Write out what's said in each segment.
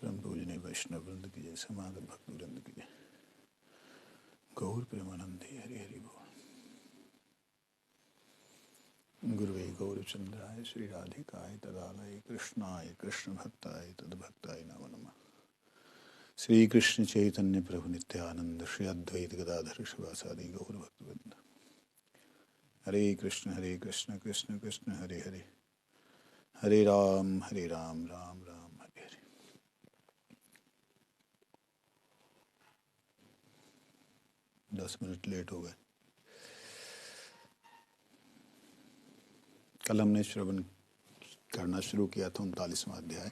परम पूजनीय वैष्णव वृंद की जय, समागत भक्त वृंद की जय, गौर प्रेमानंदे हरि हरि बोल। गुरुवे गौरचंद्राय श्री राधिकाय तदालय कृष्णाय कृष्ण भक्ताय तद्भक्ताय नमो नमः। श्री कृष्ण चैतन्य प्रभु नित्यानंद श्री अद्वैत गदाधर शिवासादि गौर भक्तवृंद। हरे कृष्ण कृष्ण कृष्ण हरे हरे, हरे राम राम राम हरे हरे। दस मिनट लेट हो गए। कल हमने श्रवण करना शुरू किया था 39वां अध्याय।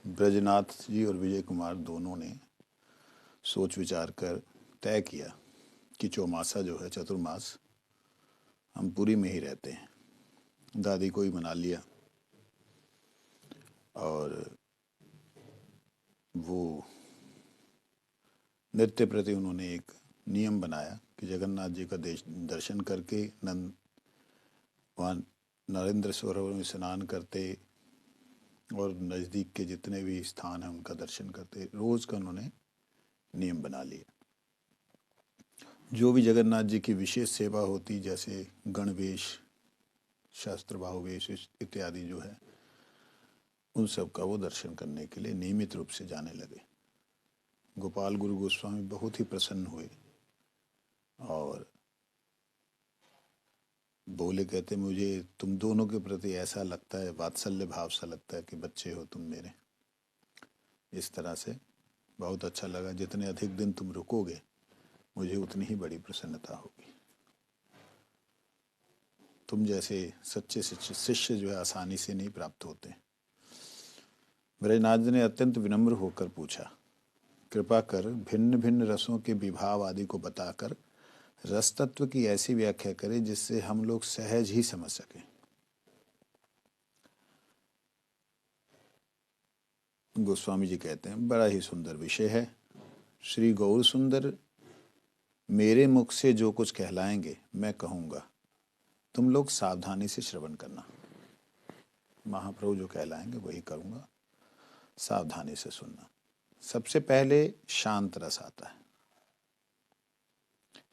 ब्रजनाथ जी और विजय कुमार दोनों ने सोच विचार कर तय किया कि चौमासा जो है, चतुर्मास, हम पुरी में ही रहते हैं। दादी को ही मना लिया और वो नृत्य प्रति उन्होंने एक नियम बनाया कि जगन्नाथ जी का दर्शन करके वहाँ नरेंद्र सरोवर में स्नान करते और नज़दीक के जितने भी स्थान हैं उनका दर्शन करते। रोज़ का उन्होंने नियम बना लिया। जो भी जगन्नाथ जी की विशेष सेवा होती, जैसे गणवेश, शास्त्र बाहुवेश इत्यादि जो है, उन सब का वो दर्शन करने के लिए नियमित रूप से जाने लगे। गोपाल गुरु गोस्वामी बहुत ही प्रसन्न हुए और बोले, कहते मुझे तुम दोनों के प्रति ऐसा लगता है, वात्सल्य भाव सा लगता है कि बच्चे हो तुम मेरे। इस तरह से बहुत अच्छा लगा। जितने अधिक दिन तुम रुकोगे मुझे उतनी ही बड़ी प्रसन्नता होगी। तुम जैसे सच्चे शिष्य जो है आसानी से नहीं प्राप्त होते। ब्रजनाथ जी ने अत्यंत विनम्र होकर पूछा, कृपा कर भिन्न भिन्न रसों के विभाव आदि को बताकर रस तत्व की ऐसी व्याख्या करें जिससे हम लोग सहज ही समझ सकें। गोस्वामी जी कहते हैं, बड़ा ही सुंदर विषय है। श्री गौर सुंदर मेरे मुख से जो कुछ कहलाएंगे मैं कहूँगा, तुम लोग सावधानी से श्रवण करना। महाप्रभु जो कहलाएंगे वही करूँगा, सावधानी से सुनना। सबसे पहले शांत रस आता है।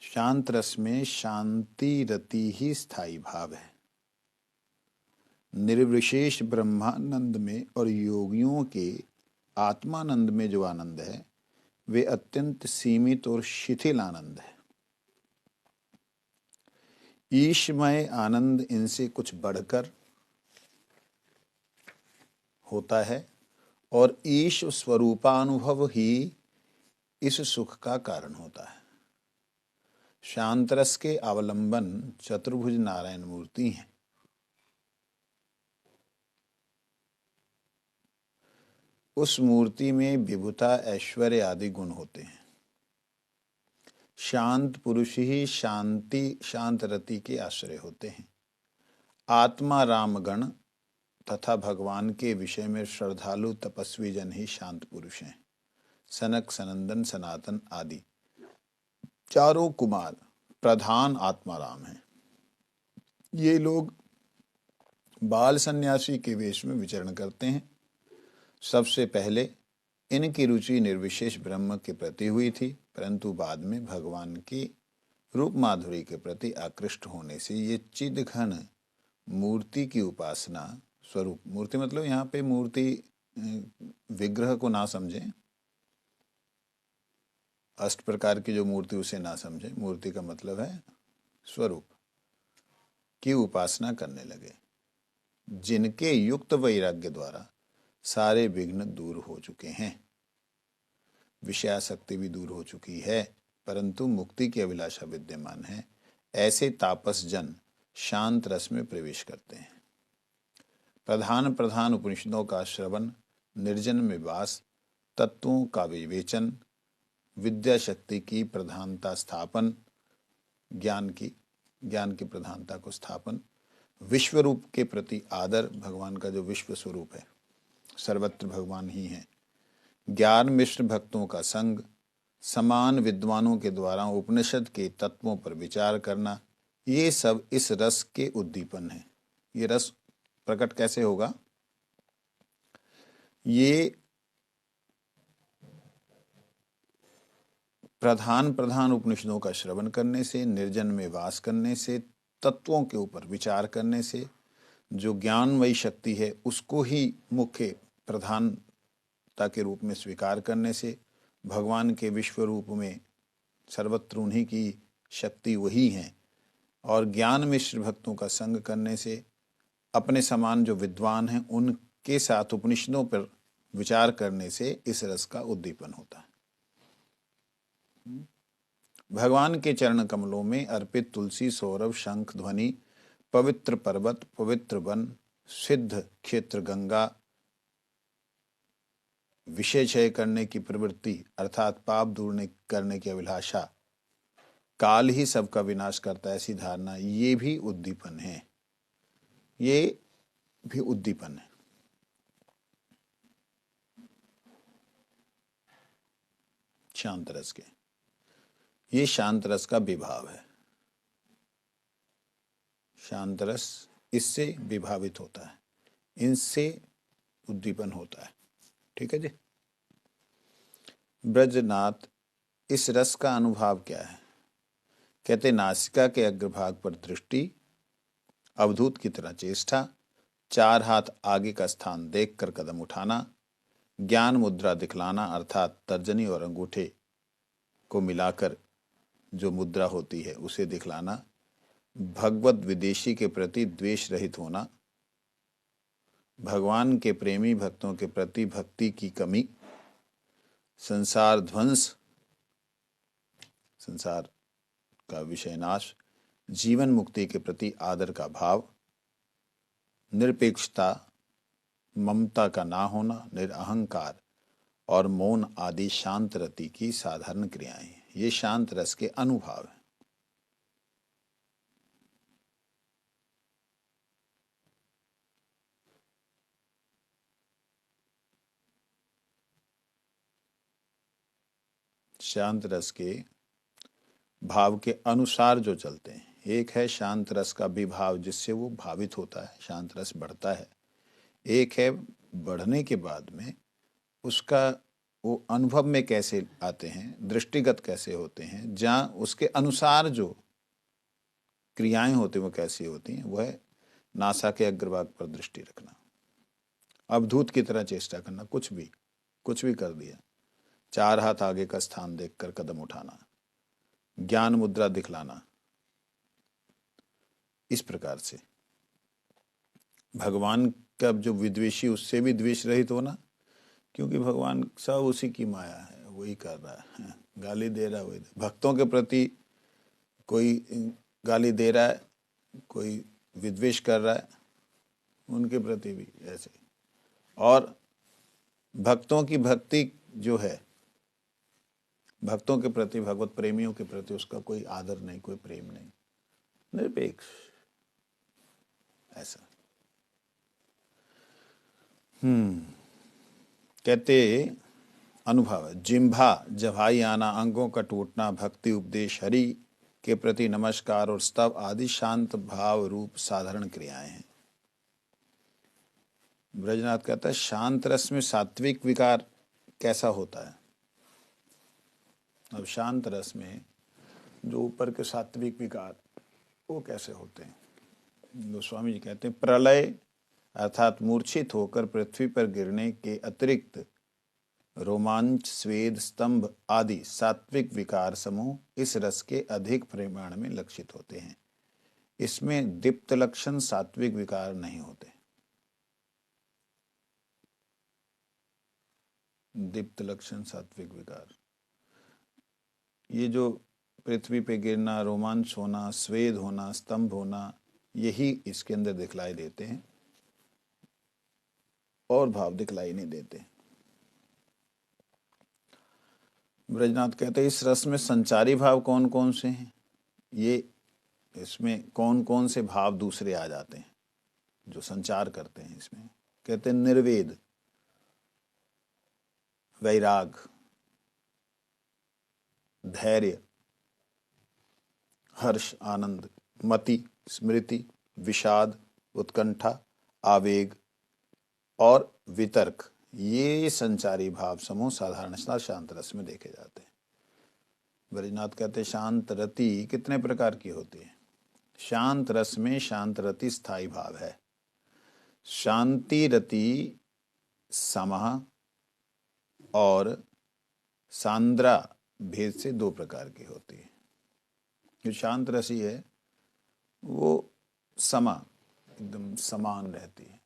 शांत रस में शांति रति ही स्थायी भाव है। निर्विशेष ब्रह्मानंद में और योगियों के आत्मानंद में जो आनंद है वे अत्यंत सीमित और शिथिल आनंद है। ईशमय आनंद इनसे कुछ बढ़कर होता है और ईश स्वरूपानुभव ही इस सुख का कारण होता है। शांत रस के अवलंबन चतुर्भुज नारायण मूर्ति हैं। उस मूर्ति में विभुता, ऐश्वर्य आदि गुण होते हैं। शांत पुरुष ही शांत रति के आश्रय होते हैं। आत्मा रामगण तथा भगवान के विषय में श्रद्धालु तपस्वी जन ही शांत पुरुष हैं। सनक, सनंदन, सनातन आदि चारों कुमार प्रधान आत्माराम हैं। ये लोग बाल सन्यासी के वेश में विचरण करते हैं। सबसे पहले इनकी रुचि निर्विशेष ब्रह्म के प्रति हुई थी, परंतु बाद में भगवान की रूप माधुरी के प्रति आकृष्ट होने से ये चिदघन मूर्ति की उपासना, स्वरूप मूर्ति मतलब यहाँ पे मूर्ति विग्रह को ना समझें, अष्ट प्रकार की जो मूर्ति उसे ना समझें। मूर्ति का मतलब है स्वरूप की उपासना करने लगे, जिनके युक्त वैराग्य द्वारा सारे विघ्न दूर हो चुके हैं। विषयासक्ति भी दूर हो चुकी है, परंतु मुक्ति की अभिलाषा विद्यमान है। ऐसे तापस जन शांत रस में प्रवेश करते हैं। प्रधान उपनिषदों का श्रवण, निर्जन में वास, तत्वों का विवेचन, विद्या शक्ति की प्रधानता स्थापन, ज्ञान की प्रधानता को स्थापन, विश्व रूप के प्रति आदर, भगवान का जो विश्व स्वरूप है, सर्वत्र भगवान ही है, ज्ञान मिश्र भक्तों का संग, समान विद्वानों के द्वारा उपनिषद के तत्वों पर विचार करना, ये सब इस रस के उद्दीपन है। ये रस प्रकट कैसे होगा? ये प्रधान प्रधान उपनिषदों का श्रवण करने से, निर्जन में वास करने से, तत्वों के ऊपर विचार करने से, जो ज्ञानमयी शक्ति है उसको ही मुख्य प्रधानता के रूप में स्वीकार करने से, भगवान के विश्व रूप में सर्वत्र उन्हीं की शक्ति वही है, और ज्ञान मिश्र भक्तों का संग करने से, अपने समान जो विद्वान हैं उनके साथ उपनिषदों पर विचार करने से इस रस का उद्दीपन होता है। भगवान के चरण कमलों में अर्पित तुलसी, सौरभ, शंख ध्वनि, पवित्र पर्वत, पवित्र वन, सिद्ध क्षेत्र गंगा, विषय क्षय करने की प्रवृत्ति अर्थात पाप दूर करने की अभिलाषा, काल ही सबका विनाश करता है ऐसी धारणा, ये भी उद्दीपन है, ये भी उद्दीपन है। शांत रस के, ये शांत रस का विभाव है। शांत रस इससे विभावित होता है, इनसे उद्दीपन होता है। ठीक है जी। ब्रजनाथ, इस रस का अनुभव क्या है? कहते नासिका के अग्रभाग पर दृष्टि, अवधूत की तरह चेष्टा, चार हाथ आगे का स्थान देखकर कदम उठाना, ज्ञान मुद्रा दिखलाना अर्थात तर्जनी और अंगूठे को मिलाकर जो मुद्रा होती है उसे दिखलाना, भगवत विदेशी के प्रति द्वेष रहित होना, भगवान के प्रेमी भक्तों के प्रति भक्ति की कमी, संसार ध्वंस, संसार का विषय नाश, जीवन मुक्ति के प्रति आदर का भाव, निरपेक्षता, ममता का ना होना, निरअहंकार और मौन आदि शांत रति की साधारण क्रियाएं, ये शांत रस के अनुभाव हैं। शांत रस के भाव के अनुसार जो चलते हैं, एक है शांत रस का विभाव जिससे वो भावित होता है, शांत रस बढ़ता है। एक है बढ़ने के बाद में उसका वो अनुभव में कैसे आते हैं, दृष्टिगत कैसे होते हैं, जहाँ उसके अनुसार जो क्रियाएं होती हैं वो कैसी होती हैं, वह नासा के अग्रभाग पर दृष्टि रखना, अवधूत की तरह चेष्टा करना, कुछ भी कर दिया, चार हाथ आगे का स्थान देखकर कदम उठाना, ज्ञान मुद्रा दिखलाना, इस प्रकार से भगवान का जो विद्वेषी उससे भी द्वेष रहित होना, क्योंकि भगवान सब उसी की माया है, वही कर रहा है, गाली दे रहा है वही। भक्तों के प्रति कोई गाली दे रहा है, कोई विद्वेष कर रहा है, उनके प्रति भी ऐसे। और भक्तों की भक्ति जो है, भक्तों के प्रति, भगवत प्रेमियों के प्रति उसका कोई आदर नहीं, कोई प्रेम नहीं, निरपेक्ष ऐसा। कहते अनुभव, जिम्भा जभाई आना, अंगों का टूटना, भक्ति उपदेश, हरि के प्रति नमस्कार और स्तव आदि शांत भाव रूप साधारण क्रियाएं हैं। ब्रजनाथ कहता है शांत रस में सात्विक विकार कैसा होता है? अब शांत रस में जो ऊपर के सात्विक विकार वो कैसे होते हैं? गोस्वामी जी कहते हैं प्रलय अर्थात मूर्छित होकर पृथ्वी पर गिरने के अतिरिक्त रोमांच, स्वेद, स्तंभ आदि सात्विक विकार समूह इस रस के अधिक परिमाण में लक्षित होते हैं। इसमें दीप्त लक्षण सात्विक विकार नहीं होते। दीप्त लक्षण सात्विक विकार, ये जो पृथ्वी पे गिरना, रोमांच होना, स्वेद होना, स्तंभ होना, यही इसके अंदर दिखलाई देते हैं और भाव दिखलाई नहीं देते। ब्रजनाथ कहते हैं इस रस में संचारी भाव कौन कौन से हैं? ये इसमें कौन कौन से भाव दूसरे आ जाते हैं जो संचार करते हैं इसमें? कहते हैं निर्वेद, वैराग, धैर्य, हर्ष, आनंद, मति, स्मृति, विषाद, उत्कंठा, आवेग और वितर्क, ये संचारी भाव समूह साधारणतः शांत रस में देखे जाते हैं। ब्रजनाथ कहते हैं शांत रति कितने प्रकार की होती है। शांत रस में शांत रति स्थायी भाव है। शांति रति समः और सांद्रा भेद से दो प्रकार की होती है। जो शांत रसी है वो समा एकदम समान रहती है,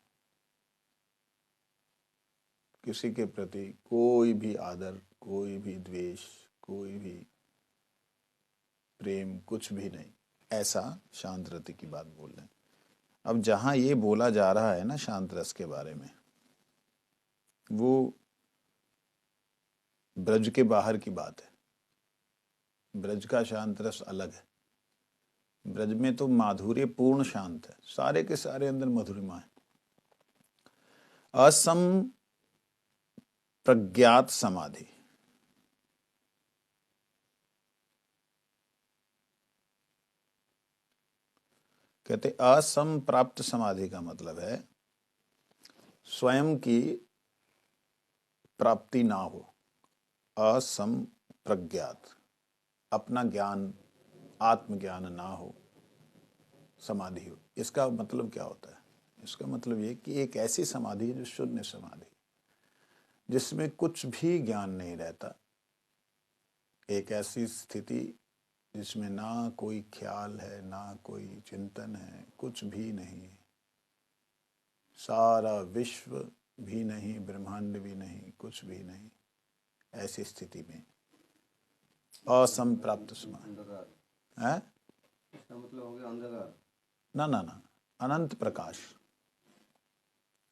किसी के प्रति कोई भी आदर, कोई भी द्वेष, कोई भी प्रेम, कुछ भी नहीं, ऐसा शांत रति की बात बोल रहे हैं। अब जहां ये बोला जा रहा है ना शांत रस के बारे में, वो ब्रज के बाहर की बात है। ब्रज का शांत रस अलग है। ब्रज में तो माधुर्य पूर्ण शांत है, सारे के सारे अंदर मधुरिमा है। असम प्रज्ञात समाधि, कहते असम प्राप्त समाधि का मतलब है स्वयं की प्राप्ति ना हो। असम प्रज्ञात, अपना ज्ञान, आत्मज्ञान ना हो, समाधि हो। इसका मतलब क्या होता है? इसका मतलब ये कि एक ऐसी समाधि है जो शून्य समाधि, जिसमें कुछ भी ज्ञान नहीं रहता। एक ऐसी स्थिति जिसमें ना कोई ख्याल है, ना कोई चिंतन है, कुछ भी नहीं है। सारा विश्व भी नहीं, ब्रह्मांड भी नहीं, कुछ भी नहीं। ऐसी स्थिति में असंप्राप्त समाधि है। इसका मतलब हो गया अंधकार। ना ना ना, अनंत प्रकाश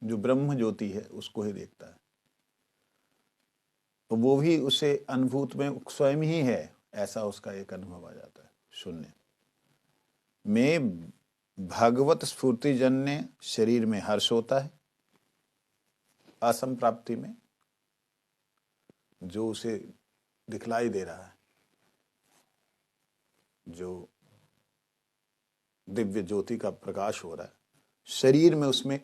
जो ब्रह्म ज्योति है उसको ही देखता है, तो वो भी उसे अनुभूत में स्वयं ही है, ऐसा उसका एक अनुभव आ जाता है। शून्य में भगवत स्फूर्ति जन्य शरीर में हर्ष होता है। असंप्राप्ति में जो उसे दिखलाई दे रहा है, जो दिव्य ज्योति का प्रकाश हो रहा है, शरीर में उसमें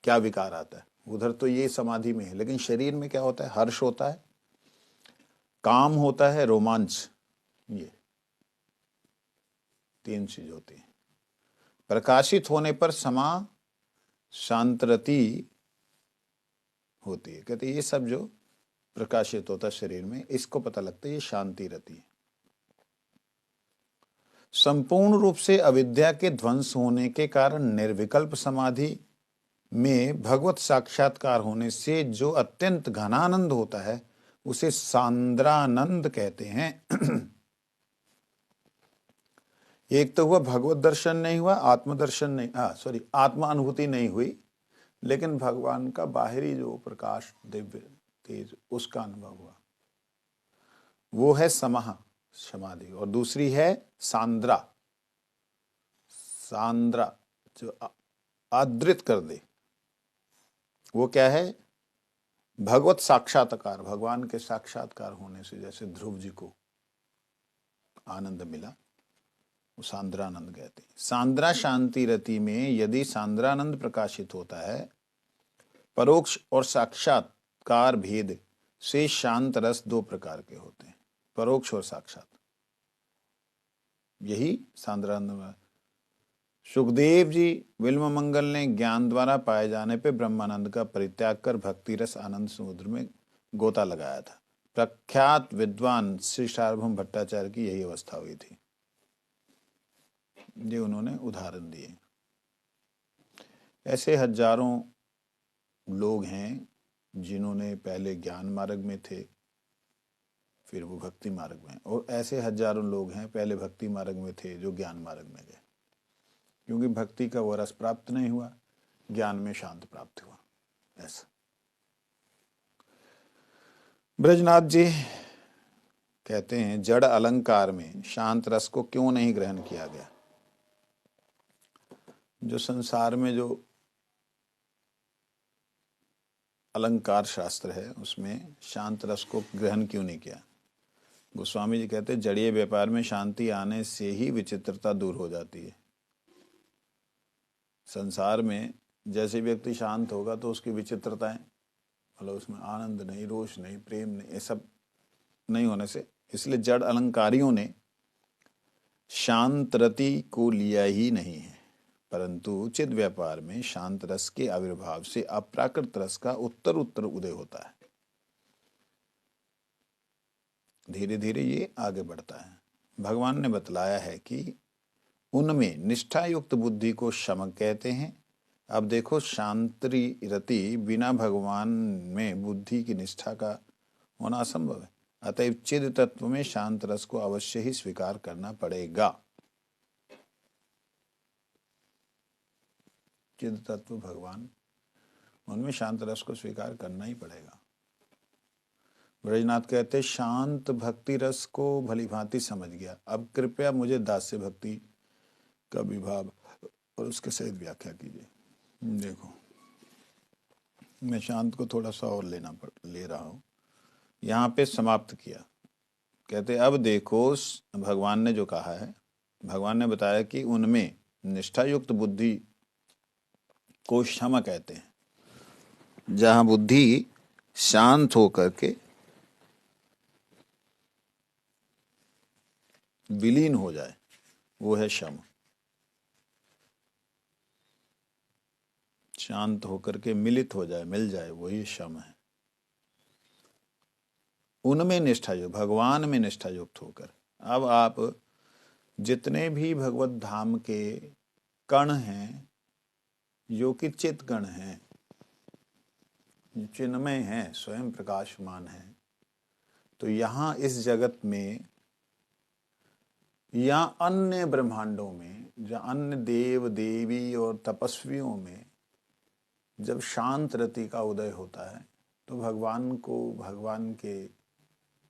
क्या विकार आता है? उधर तो ये समाधि में है, लेकिन शरीर में क्या होता है? हर्ष होता है, काम होता है, रोमांच, ये तीन चीज होती है। प्रकाशित होने पर समा शांतरति होती है। कहते ये सब जो प्रकाशित होता है शरीर में, इसको पता लगता है ये शांति रति है। संपूर्ण रूप से अविद्या के ध्वंस होने के कारण निर्विकल्प समाधि में भगवत साक्षात्कार होने से जो अत्यंत घनानंद होता है उसे सांद्रानंद कहते हैं। एक तो हुआ भगवत दर्शन नहीं हुआ, आत्मदर्शन नहीं, सॉरी, आत्मा अनुभूति नहीं हुई, लेकिन भगवान का बाहरी जो प्रकाश, दिव्य तेज, उसका अनुभव हुआ, वो है समः समाधि। और दूसरी है सांद्रा, सांद्रा जो आदृत कर दे, वो क्या है? भगवत साक्षात्कार, भगवान के साक्षात्कार होने से जैसे ध्रुव जी को आनंद मिला, वो सांद्रानंद कहते हैं। सांद्रा शांति रति में यदि सांद्रानंद प्रकाशित होता है, परोक्ष और साक्षात्कार भेद से शांत रस दो प्रकार के होते हैं, परोक्ष और साक्षात, यही सांद्रानंद। सुखदेव जी विल्म मंगल ने ज्ञान द्वारा पाए जाने पे ब्रह्मानंद का परित्याग कर भक्ति रस आनंद समुद्र में गोता लगाया था। प्रख्यात विद्वान श्री सार्वभौम भट्टाचार्य की यही अवस्था हुई थी। ये उन्होंने उदाहरण दिए। ऐसे हजारों लोग हैं जिन्होंने पहले ज्ञान मार्ग में थे, फिर वो भक्ति मार्ग में, और ऐसे हजारों लोग हैं पहले भक्ति मार्ग में थे जो ज्ञान मार्ग में गए, क्योंकि भक्ति का वो रस प्राप्त नहीं हुआ, ज्ञान में शांत प्राप्त हुआ। ऐसा ब्रजनाथ जी कहते हैं जड़ अलंकार में शांत रस को क्यों नहीं ग्रहण किया गया? जो संसार में जो अलंकार शास्त्र है उसमें शांत रस को ग्रहण क्यों नहीं किया? गोस्वामी जी कहते हैं जड़ीय व्यापार में शांति आने से ही विचित्रता दूर हो जाती है। संसार में जैसे व्यक्ति शांत होगा तो उसकी विचित्रताएं, मतलब उसमें आनंद नहीं, रोष नहीं, प्रेम नहीं, ये सब नहीं होने से, इसलिए जड़ अलंकारियों ने शांत रति को लिया ही नहीं है, परंतु चिद व्यापार में शांत रस के आविर्भाव से अप्राकृत रस का उत्तर उत्तर उदय होता है। धीरे धीरे ये आगे बढ़ता है। भगवान ने बतलाया है कि उनमें निष्ठा युक्त बुद्धि को शम कहते हैं। अब देखो, शांति रति बिना भगवान में बुद्धि की निष्ठा का होना असंभव है। अतएव चिद तत्व में शांत रस को अवश्य ही स्वीकार करना पड़ेगा। चिद तत्व भगवान, उनमें शांत रस को स्वीकार करना ही पड़ेगा। ब्रजनाथ कहते, शांत भक्ति रस को भली भांति समझ गया, अब कृपया मुझे दास्य भक्ति का विभाव और उसके सहित व्याख्या कीजिए। देखो, मैं शांत को थोड़ा सा और ले रहा हूँ। यहाँ पे समाप्त किया, कहते अब देखो भगवान ने जो कहा है, भगवान ने बताया कि उनमें निष्ठा युक्त बुद्धि को क्षमा कहते हैं। जहां बुद्धि शांत होकर के विलीन हो जाए वो है शम। शांत होकर के मिलित हो जाए, मिल जाए, वही शम है। उनमें निष्ठा युक्त, भगवान में निष्ठा युक्त होकर। अब आप जितने भी भगवत धाम के कण हैं, जो कि चित कण हैं, चिन्मय हैं, स्वयं प्रकाशमान हैं, तो यहाँ इस जगत में या अन्य ब्रह्मांडों में, या अन्य देव देवी और तपस्वियों में जब शांत रति का उदय होता है तो भगवान को, भगवान के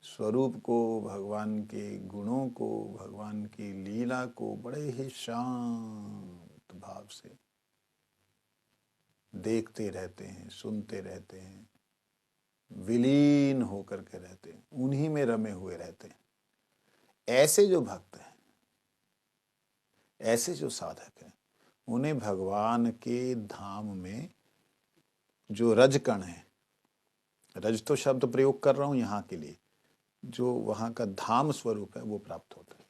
स्वरूप को, भगवान के गुणों को, भगवान की लीला को बड़े ही शांत भाव से देखते रहते हैं, सुनते रहते हैं, विलीन होकर के रहते हैं, उन्हीं में रमे हुए रहते हैं। ऐसे जो भक्त हैं, ऐसे जो साधक हैं, उन्हें भगवान के धाम में जो रजकण है, रज तो शब्द प्रयोग कर रहा हूं यहां के लिए, जो वहां का धाम स्वरूप है वो प्राप्त होता है।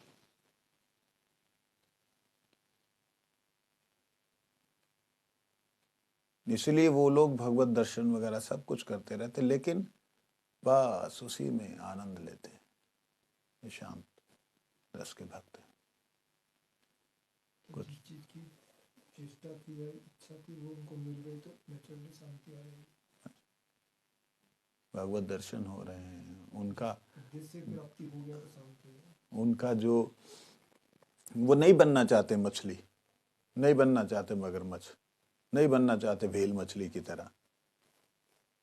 इसलिए वो लोग भगवत दर्शन वगैरह सब कुछ करते रहते, लेकिन बस उसी में आनंद लेते हैं। ये शांत रस के भक्त हैं। कुछ चीज की चेष्टा की है, इच्छा की, वो उनको मिल गई तो नेचुरली शांति आएगी। भगवत दर्शन हो रहे हैं, उनका उद्देश्य की प्राप्ति हो गया तो शांति है। उनका जो, वो नहीं बनना चाहते मछली, नहीं बनना चाहते मगरमच्छ, नहीं बनना चाहते भेल मछली की तरह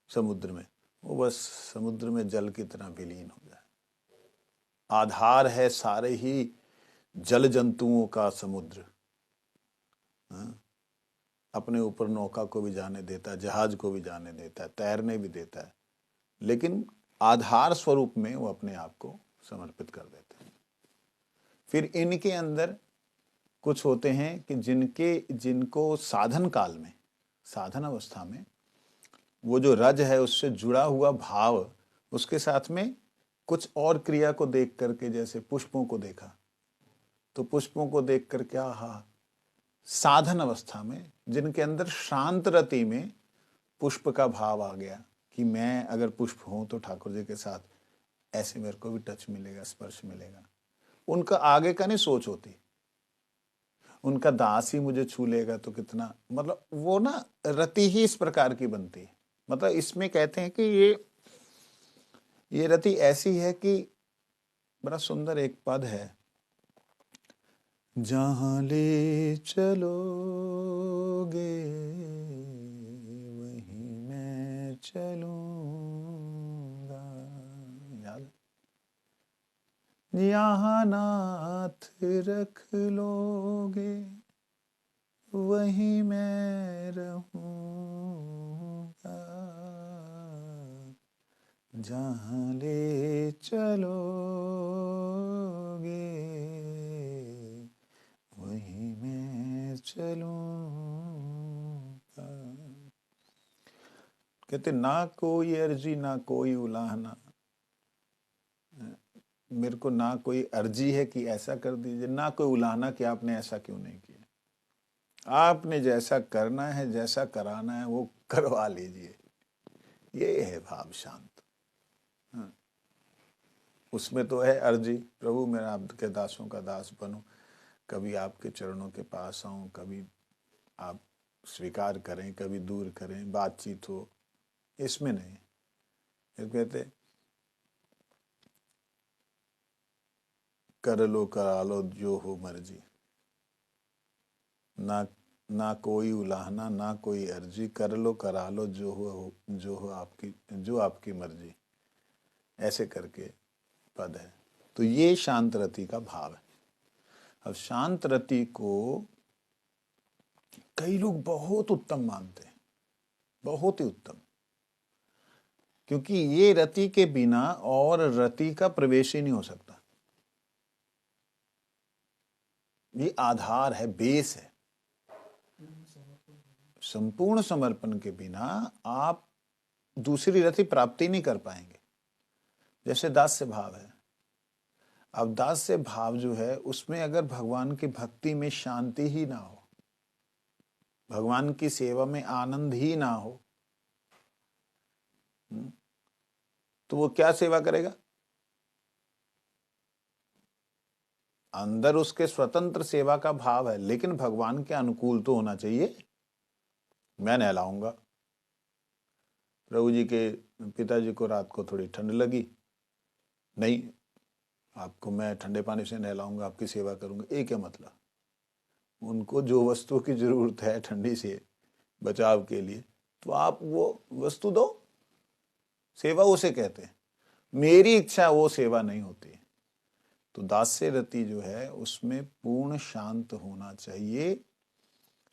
समुद्र में, वो बस समुद्र में जल की तरह विलीन हो जाए। आधार है सारे ही जल जंतुओं का समुद्र। हाँ? अपने ऊपर नौका को भी जाने देता है, जहाज को भी जाने देता है, तैरने भी देता है, लेकिन आधार स्वरूप में वो अपने आप को समर्पित कर देते हैं। फिर इनके अंदर कुछ होते हैं कि जिनको साधन काल में, साधन अवस्था में वो जो रज है उससे जुड़ा हुआ भाव, उसके साथ में कुछ और क्रिया को देख करके, जैसे पुष्पों को देखा तो पुष्पों को देख कर क्या, हा, साधन अवस्था में जिनके अंदर शांत रति में पुष्प का भाव आ गया कि मैं अगर पुष्प हूं तो ठाकुर जी के साथ ऐसे मेरे को भी टच मिलेगा, स्पर्श मिलेगा, उनका आगे का नहीं सोच होती। उनका दास ही मुझे छू लेगा तो कितना, मतलब वो ना रति ही इस प्रकार की बनती है। मतलब इसमें कहते हैं कि ये रति ऐसी है कि, बड़ा सुंदर एक पद है, जहां ले चलोगे वहीं मैं चलूंगा, याद, यहाँ नाथ रख लोगे वहीं मैं रहूंगा, जहाँ ले चलोगे वहीं मैं चलूंगा। कहते ना कोई अर्जी ना कोई उलाहना, मेरे को ना कोई अर्जी है कि ऐसा कर दीजिए, ना कोई उलाहना कि आपने ऐसा क्यों नहीं किया। आपने जैसा करना है, जैसा कराना है वो करवा लीजिए। ये है भाव शांत। हाँ। उसमें तो है अर्जी, प्रभु मैं आपके दासों का दास बनूं, कभी आपके चरणों के पास आऊं, कभी आप स्वीकार करें, कभी दूर करें, बातचीत हो, इसमें नहीं। ये कहते कर लो करा लो जो हो मर्जी, ना ना कोई उलाहना ना कोई अर्जी, कर लो करा लो जो हो आपकी, जो आपकी मर्जी, ऐसे करके पद है। तो ये शांत रति का भाव है। अब शांत रति को कई लोग बहुत उत्तम मानते हैं, बहुत ही उत्तम, क्योंकि ये रति के बिना और रति का प्रवेश ही नहीं हो सकता। ये आधार है, बेस है। संपूर्ण समर्पण के बिना आप दूसरी रति प्राप्ति नहीं कर पाएंगे। जैसे दास्य भाव है, अब दास्य भाव जो है उसमें अगर भगवान की भक्ति में शांति ही ना हो, भगवान की सेवा में आनंद ही ना हो, तो वो क्या सेवा करेगा। अंदर उसके स्वतंत्र सेवा का भाव है, लेकिन भगवान के अनुकूल तो होना चाहिए। मैं नहलाऊंगा, प्रभु जी के पिताजी को रात को थोड़ी ठंड लगी, नहीं आपको मैं ठंडे पानी से नहलाऊंगा, आपकी सेवा करूंगा, ये क्या मतलब। उनको जो वस्तु की जरूरत है ठंडी से बचाव के लिए, तो आप वो वस्तु दो, सेवा उसे कहते हैं। मेरी इच्छा वो सेवा नहीं होती। तो दास्य रति जो है उसमें पूर्ण शांत होना चाहिए,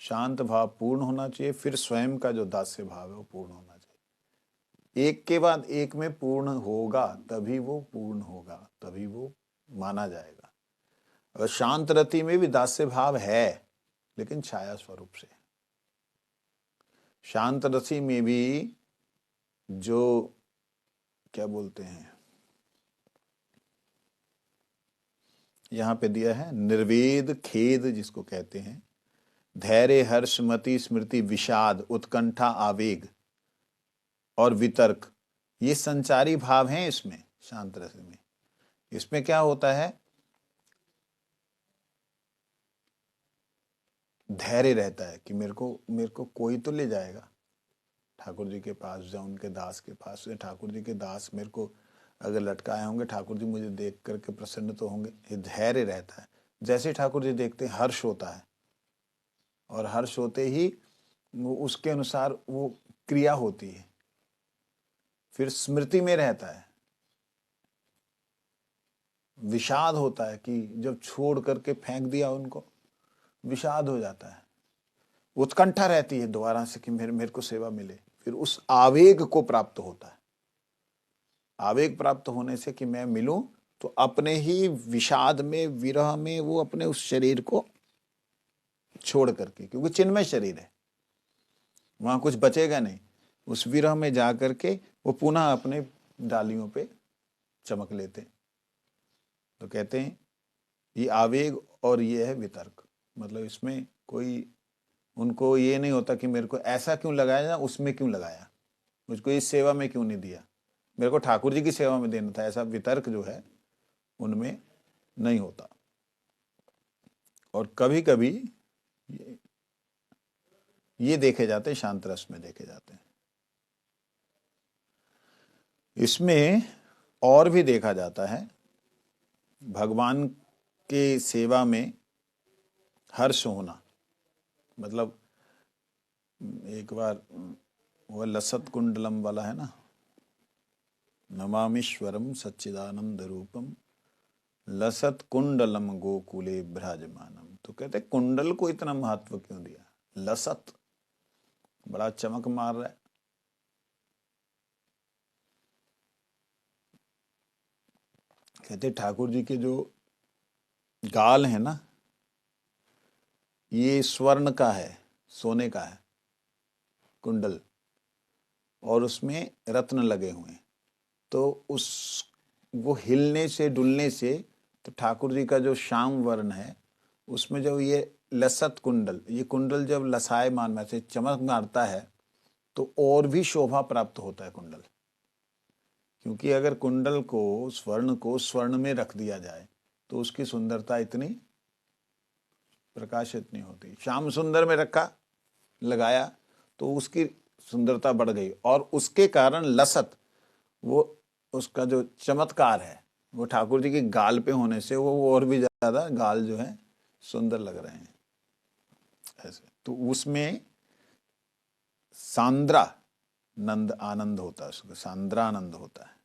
शांत भाव पूर्ण होना चाहिए, फिर स्वयं का जो दास्य भाव है वो पूर्ण होना चाहिए। एक के बाद एक में पूर्ण होगा तभी वो पूर्ण होगा, तभी वो माना जाएगा। अगर शांत रति में भी दास्य भाव है लेकिन छाया स्वरूप से, शांत रति में भी जो क्या बोलते हैं यहां पे दिया है, निर्वेद खेद जिसको कहते हैं, धैर्य हर्ष मति स्मृति विषाद उत्कंठा आवेग और वितर्क, ये संचारी भाव हैं इसमें शांत रस में। इसमें क्या होता है, धैर्य रहता है कि मेरे को कोई तो ले जाएगा, ठाकुर जी के पास जाऊं, उनके दास के पास से, ठाकुर जी के दास मेरे को अगर लटकाए होंगे, ठाकुर जी मुझे देख करके प्रसन्न तो होंगे, ये धैर्य रहता है। जैसे ठाकुर जी देखते हैं हर्ष होता है, और हर्ष होते ही वो उसके अनुसार वो क्रिया होती है। फिर स्मृति में रहता है, विषाद होता है कि जब छोड़ करके फेंक दिया उनको, विषाद हो जाता है। उत्कंठा रहती है दोबारा से कि मेरे को सेवा मिले, फिर उस आवेग को प्राप्त होता है। आवेग प्राप्त होने से कि मैं मिलूं, तो अपने ही विषाद में विरह में वो अपने उस शरीर को छोड़ करके, क्योंकि चिन्मय शरीर है वहां कुछ बचेगा नहीं, उस विरह में जा करके वो पुनः अपने डालियों पे चमक लेते। तो कहते हैं ये आवेग और ये है वितर्क, मतलब इसमें कोई उनको ये नहीं होता कि मेरे को ऐसा क्यों लगाया ना, उसमें क्यों लगाया, मुझको इस सेवा में क्यों नहीं दिया, मेरे को ठाकुर जी की सेवा में देना था, ऐसा वितर्क जो है उनमें नहीं होता। और कभी कभी ये देखे जाते हैं, शांत रस में देखे जाते हैं। इसमें और भी देखा जाता है, भगवान के सेवा में हर्ष होना, मतलब एक बार वह लसत कुंडलम वाला है ना, नमामीश्वरम सच्चिदानंद रूपम लसत कुंडलम गोकुले भ्राजमानम। तो कहते कुंडल को इतना महत्व क्यों दिया, लसत बड़ा चमक मार रहा है। कहते ठाकुर जी के जो गाल है ना, ये स्वर्ण का है, सोने का है कुंडल, और उसमें रत्न लगे हुए हैं, तो उस वो हिलने से डुलने से, तो ठाकुर जी का जो श्याम वर्ण है उसमें जो ये लसत कुंडल, ये कुंडल जब लसायमान में से चमक मारता है तो और भी शोभा प्राप्त होता है कुंडल। क्योंकि अगर कुंडल को, स्वर्ण को स्वर्ण में रख दिया जाए तो उसकी सुंदरता इतनी प्रकाशित नहीं होती। श्याम सुंदर में रखा, लगाया, तो उसकी सुंदरता बढ़ गई, और उसके कारण लसत, वो उसका जो चमत्कार है वो ठाकुर जी के गाल पे होने से वो और भी ज्यादा गाल जो है सुंदर लग रहे हैं ऐसे। तो उसमें सांद्रा नंद आनंद होता है, उसका सांद्रानंद होता है।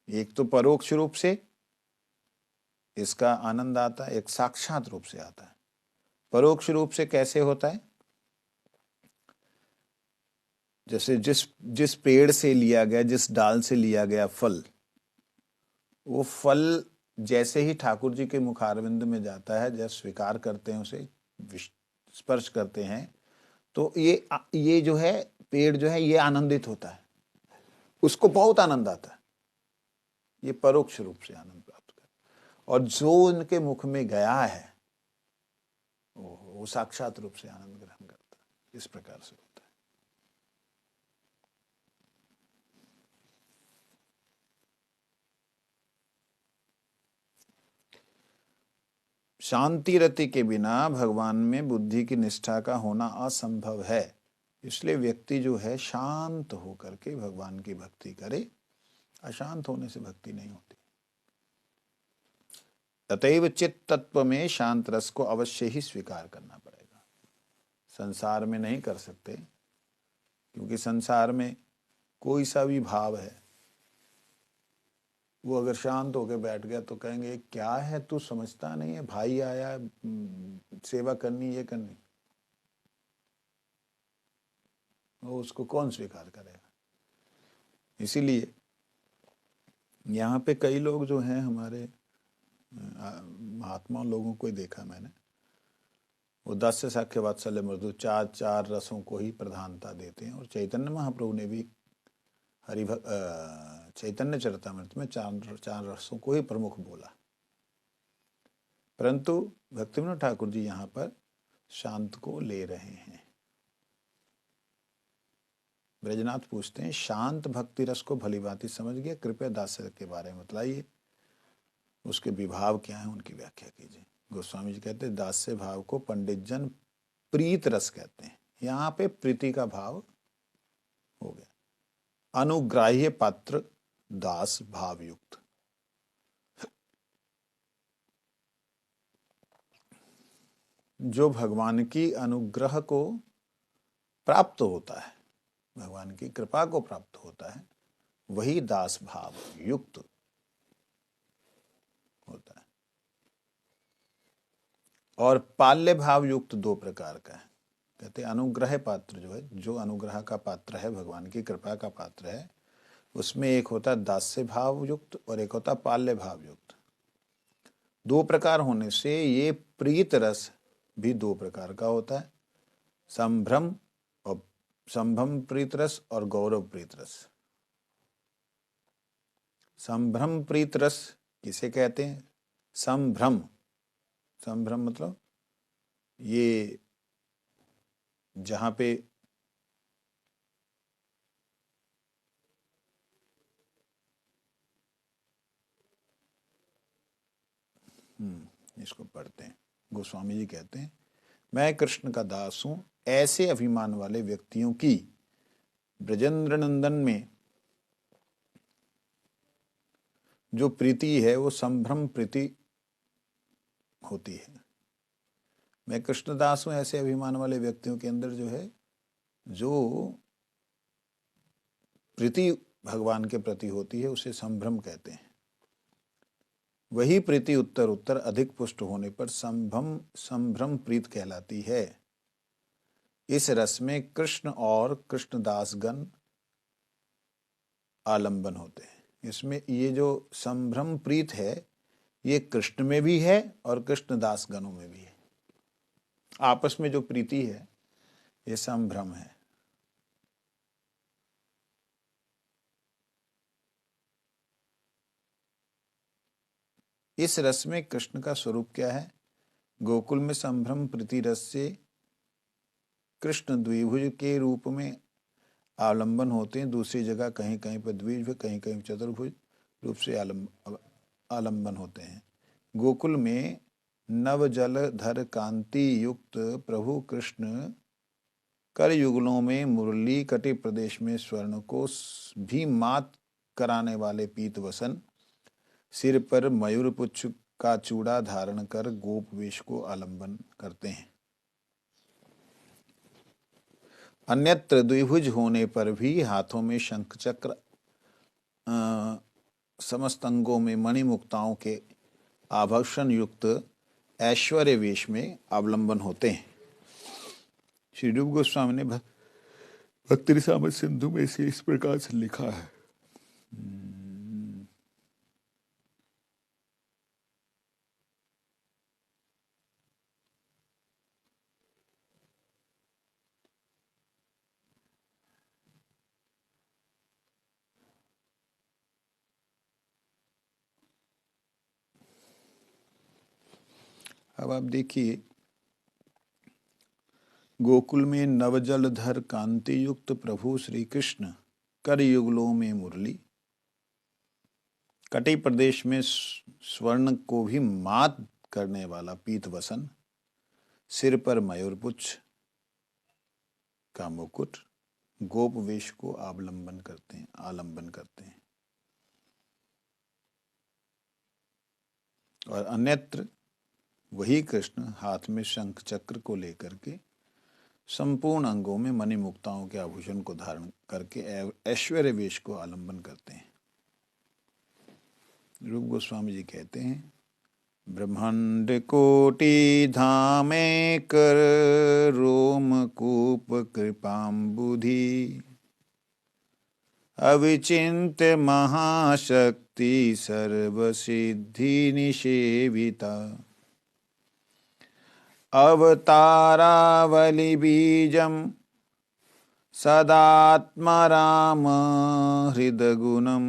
एक तो परोक्ष रूप से इसका आनंद आता है, एक साक्षात रूप से आता है। परोक्ष रूप से कैसे होता है? जैसे जिस जिस पेड़ से लिया गया, जिस डाल से लिया गया फल, वो फल जैसे ही ठाकुर जी के मुखारविंद में जाता है, जब स्वीकार करते हैं उसे, स्पर्श करते हैं, तो ये जो है पेड़ जो है ये आनंदित होता है, उसको बहुत आनंद आता है। ये परोक्ष रूप से आनंद प्राप्त कर, और जो उनके मुख में गया है वो साक्षात रूप से आनंद ग्रहण करता है। इस प्रकार से होता है। शांति रति के बिना भगवान में बुद्धि की निष्ठा का होना असंभव है। इसलिए व्यक्ति जो है शांत होकर के भगवान की भक्ति करे, अशांत होने से भक्ति नहीं होती। अतएव चित्त तत्व में शांत रस को अवश्य ही स्वीकार करना पड़ेगा। संसार में नहीं कर सकते, क्योंकि संसार में कोई सा भी भाव है, वो अगर शांत होकर बैठ गया तो कहेंगे क्या है, तू समझता नहीं है, भाई आया सेवा करनी, ये करनी, वो उसको कौन स्वीकार करेगा। इसीलिए यहाँ पे कई लोग जो हैं, हमारे महात्मा लोगों को ही देखा मैंने, वो दास्य साख्य वात्सल्य मृदु चार चार रसों को ही प्रधानता देते हैं। और चैतन्य महाप्रभु ने भी चैतन्य चरितमृत में चार चार रसों को ही प्रमुख बोला। परंतु भक्तिविनोद ठाकुर जी यहाँ पर शांत को ले रहे हैं। ब्रजनाथ पूछते हैं, शांत भक्ति रस को भली भांति समझ गया, कृपया दास्य के बारे में बतलाइए, उसके विभाव क्या है, उनकी व्याख्या कीजिए। गोस्वामी जी कहते हैं, दास्य भाव को पंडित जन प्रीत रस कहते हैं। यहाँ पे प्रीति का भाव हो गया। अनुग्राह्य पात्र दास भाव युक्त। जो भगवान की अनुग्रह को प्राप्त होता है, भगवान की कृपा को प्राप्त होता है, वही दास भाव युक्त होता है। और पाल्य भाव युक्त दो प्रकार का है। कहते हैं अनुग्रह पात्र जो है, जो अनुग्रह का पात्र है, भगवान की कृपा का पात्र है, उसमें एक होता है दास्य भाव युक्त और एक होता है पाल्य भाव युक्त। दो प्रकार होने से ये प्रीत रस भी दो प्रकार का होता है, संभ्रम और संभ्रम प्रीत रस और गौरव प्रीत रस। संभ्रम प्रीत रस किसे कहते हैं? संभ्रम, संभ्रम मतलब ये जहां पे इसको पढ़ते हैं। गोस्वामी जी कहते हैं, मैं कृष्ण का दास हूं, ऐसे अभिमान वाले व्यक्तियों की ब्रजेंद्र नंदन में जो प्रीति है वो संभ्रम प्रीति होती है। मैं कृष्णदास हूं, ऐसे अभिमान वाले व्यक्तियों के अंदर जो है, जो प्रीति भगवान के प्रति होती है, उसे संभ्रम कहते हैं। वही प्रीति उत्तर उत्तर अधिक पुष्ट होने पर संभ्रम प्रीत कहलाती है। इस रस में कृष्ण और कृष्णदासगण आलंबन होते हैं। इसमें ये जो संभ्रम प्रीत है ये कृष्ण में भी है और कृष्णदास गणों में भी है। आपस में जो प्रीति है ये संभ्रम है। इस रस में कृष्ण का स्वरूप क्या है? गोकुल में संभ्रम प्रीति रस से कृष्ण द्विभुज के रूप में आलंबन होते हैं। दूसरी जगह कहीं कहीं पर द्विभुज, कहीं कहीं चतुर्भुज रूप से आलंबन होते हैं। गोकुल में नव जल धर कांति युक्त प्रभु कृष्ण कर युगलों में मुरली, कटि प्रदेश में स्वर्ण को भी मात कराने वाले पीत वसन, सिर पर मयूर पुच्छ का चूड़ा धारण कर गोप वेश को आलंबन करते हैं। अन्यत्र द्विभुज होने पर भी हाथों में शंख चक्र, समस्त अंगों में मणिमुक्ताओं के आभूषण युक्त ऐश्वर्य वेश में अवलंबन होते हैं। श्री रूप गोस्वामी ने भक्ति रसामृत सिंधु में से इस प्रकार से लिखा है। अब आप देखिए, गोकुल में नवजलधर कांति युक्त प्रभु श्री कृष्ण कर युगलों में मुरली, कटि प्रदेश में स्वर्ण को भी मात करने वाला पीत वसन, सिर पर मयूरपुच्छ का मुकुट, गोप वेश को आलंबन करते हैं। और अन्यत्र वही कृष्ण हाथ में शंख चक्र को लेकर के संपूर्ण अंगों में मणिमुक्ताओं के आभूषण को धारण करके ऐश्वर्य वेश को आलंबन करते हैं। रूप गोस्वामी जी कहते हैं, ब्रह्मांड कोटि धामे कर रोम कूप कृपाम्बुधि, अविचिन्त्य महाशक्ति सर्वसिद्धि निषेविता, अवतारावलि बीजम सदात्मा राम हृदगुणम,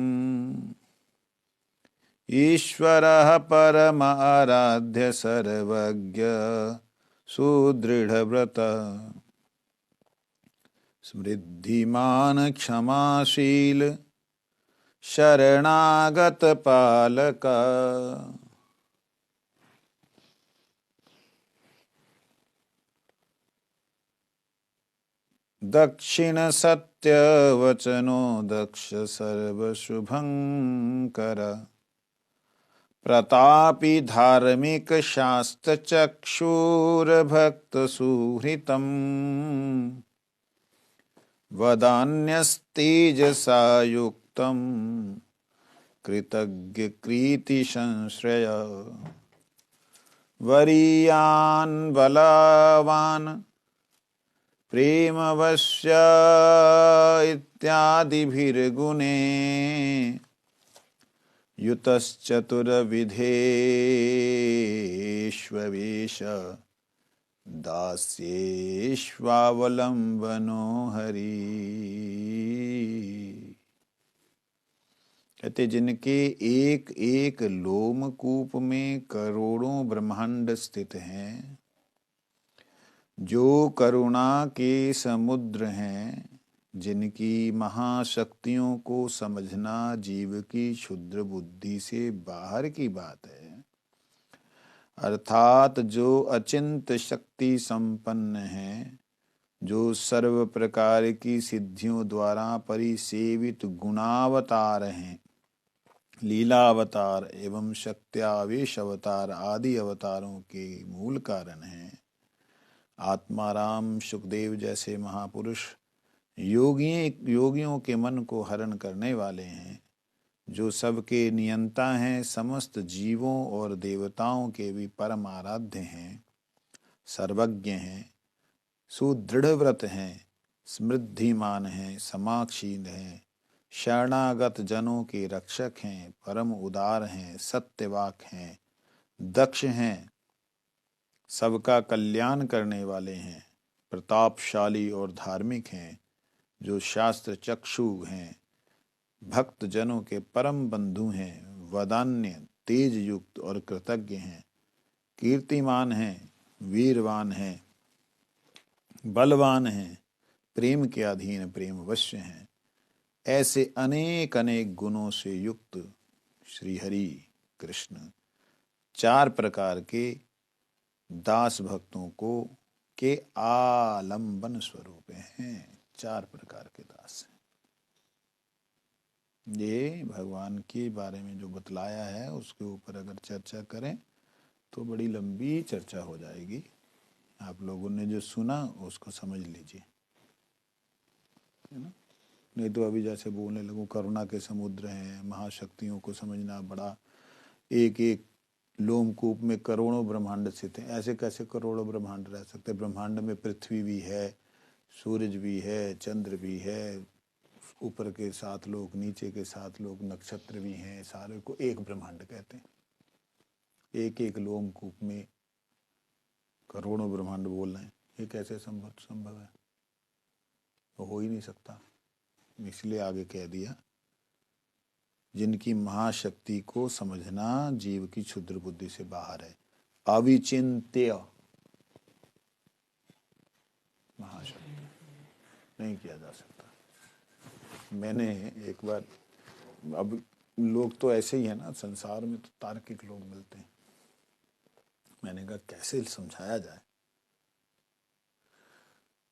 ईश्वरः परम आराध्य सर्वज्ञ सुदृढ़व्रत, समृद्धिमान क्षमाशील शरणागत पालक, दक्षिण सत्य वचनो दक्ष सर्वशुभंकर, प्रतापी धार्मिक शास्त्र चक्षुर भक्त सुहृतम, वदान्यस्तेजसा युक्तम कृतज्ञ कृति संश्रय, वरीयान बलवान प्रेमवश्य इत्यादिभिर्गुणे, युतश्चतुर्विधेष्वेष दास्येष्वावलंबनो हरि। कहते जिनके एक एक लोमकूप में करोड़ों ब्रह्मांड स्थित हैं, जो करुणा के समुद्र हैं, जिनकी महाशक्तियों को समझना जीव की क्षुद्र बुद्धि से बाहर की बात है, अर्थात जो अचिंत शक्ति संपन्न हैं, जो सर्व प्रकार की सिद्धियों द्वारा परिसेवित गुणावतार हैं, लीलावतार एवं शक्त्यावेश अवतार आदि अवतारों के मूल कारण हैं, आत्माराम सुखदेव जैसे महापुरुष योगियों के मन को हरण करने वाले हैं, जो सबके नियंता हैं, समस्त जीवों और देवताओं के भी परम आराध्य हैं, सर्वज्ञ हैं, सुदृढ़ व्रत हैं, समृद्धिमान हैं, समाक्षीण हैं, शरणागत जनों के रक्षक हैं, परम उदार हैं, सत्यवाक हैं, दक्ष हैं, सबका कल्याण करने वाले हैं, प्रतापशाली और धार्मिक हैं, जो शास्त्र चक्षु हैं, भक्त जनों के परम बंधु हैं, वदान्य, तेज युक्त और कृतज्ञ हैं, कीर्तिमान हैं, वीरवान हैं, बलवान हैं, प्रेम के अधीन प्रेम वश्य हैं, ऐसे अनेक अनेक गुणों से युक्त श्री हरि कृष्ण 4 प्रकार के दास भक्तों को के आलंबन स्वरूप हैं। 4 प्रकार के दास हैं। ये भगवान के बारे में जो बतलाया है उसके ऊपर अगर चर्चा करें तो बड़ी लंबी चर्चा हो जाएगी। आप लोगों ने जो सुना उसको समझ लीजिए, है ना। नहीं तो अभी जैसे बोलने लगूं करुणा के समुद्र हैं, महाशक्तियों को समझना बड़ा, एक एक लोमकूप में करोड़ों ब्रह्मांड स्थित हैं। ऐसे कैसे करोड़ों ब्रह्मांड रह सकते? ब्रह्मांड में पृथ्वी भी है, सूरज भी है, चंद्र भी है, ऊपर के 7 लोक, नीचे के 7 लोक, नक्षत्र भी हैं, सारे को एक ब्रह्मांड कहते हैं। एक एक लोमकूप में करोड़ों ब्रह्मांड बोल रहे हैं, ये कैसे संभव है? तो हो ही नहीं सकता। इसलिए आगे कह दिया, जिनकी महाशक्ति को समझना जीव की क्षुद्र बुद्धि से बाहर है। अविचिंत्य महाशक्ति नहीं किया जा सकता। मैंने एक बार, अब लोग तो ऐसे ही है ना, संसार में तो तार्किक लोग मिलते हैं। मैंने कहा कैसे समझाया जाए,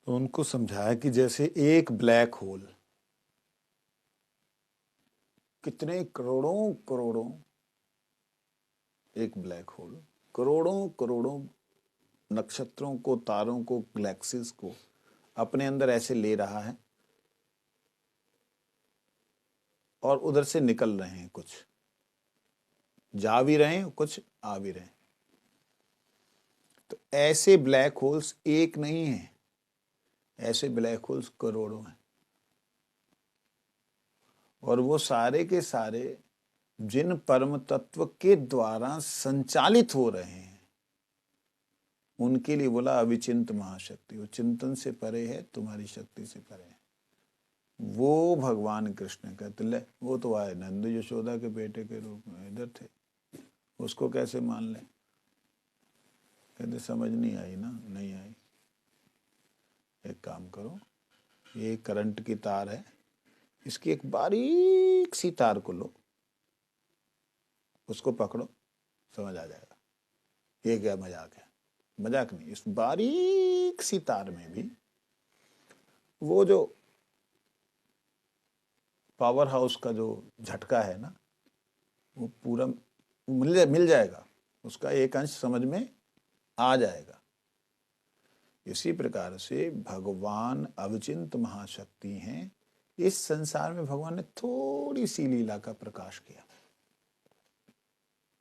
तो उनको समझाया कि जैसे एक ब्लैक होल कितने करोड़ों करोड़ों, एक ब्लैक होल करोड़ों करोड़ों नक्षत्रों को, तारों को, गैलेक्सीज को अपने अंदर ऐसे ले रहा है और उधर से निकल रहे हैं, कुछ जा भी रहे हैं, कुछ आ भी रहे हैं। तो ऐसे ब्लैक होल्स एक नहीं है, ऐसे ब्लैक होल्स करोड़ों हैं। और वो सारे के सारे जिन परम तत्व के द्वारा संचालित हो रहे हैं, उनके लिए बोला अविचिंत महाशक्ति। वो चिंतन से परे है, तुम्हारी शक्ति से परे है। वो भगवान कृष्ण कहते ले, वो तो आए नंद यशोदा के बेटे के रूप में इधर थे, उसको कैसे मान ले? कहते समझ नहीं आई ना, नहीं आई। एक काम करो, ये करंट की तार है, इसकी एक बारीक सी तार को लो, उसको पकड़ो, समझ आ जाएगा। ये क्या मजाक है? मजाक नहीं, इस बारीक सी तार में भी वो जो पावर हाउस का जो झटका है ना, वो पूरा मिल जाएगा, उसका एक अंश समझ में आ जाएगा। इसी प्रकार से भगवान अविचिंत महाशक्ति हैं। इस संसार में भगवान ने थोड़ी सी लीला का प्रकाश किया।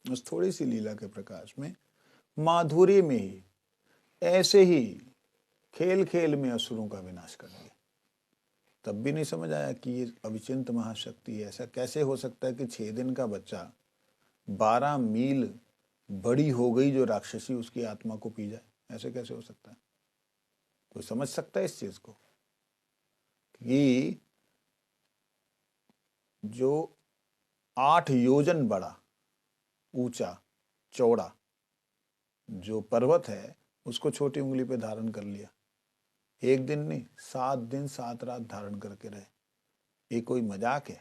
उस थोड़ी सी लीला के प्रकाश में, माधुर्य में ही, ऐसे ही खेल खेल में असुरों का विनाश कर दिया। तब भी नहीं समझ आया कि ये अविचिंत महाशक्ति है। ऐसा कैसे हो सकता है कि 6 दिन का बच्चा 12 मील बड़ी हो गई जो राक्षसी उसकी आत्मा को पी जाए? ऐसे कैसे हो सकता है? कोई समझ सकता है इस चीज को कि जो 8 योजन बड़ा, ऊंचा, चौड़ा जो पर्वत है, उसको छोटी उंगली पे धारण कर लिया। एक दिन नहीं, 7 दिन 7 रात धारण करके रहे। ये कोई मजाक है?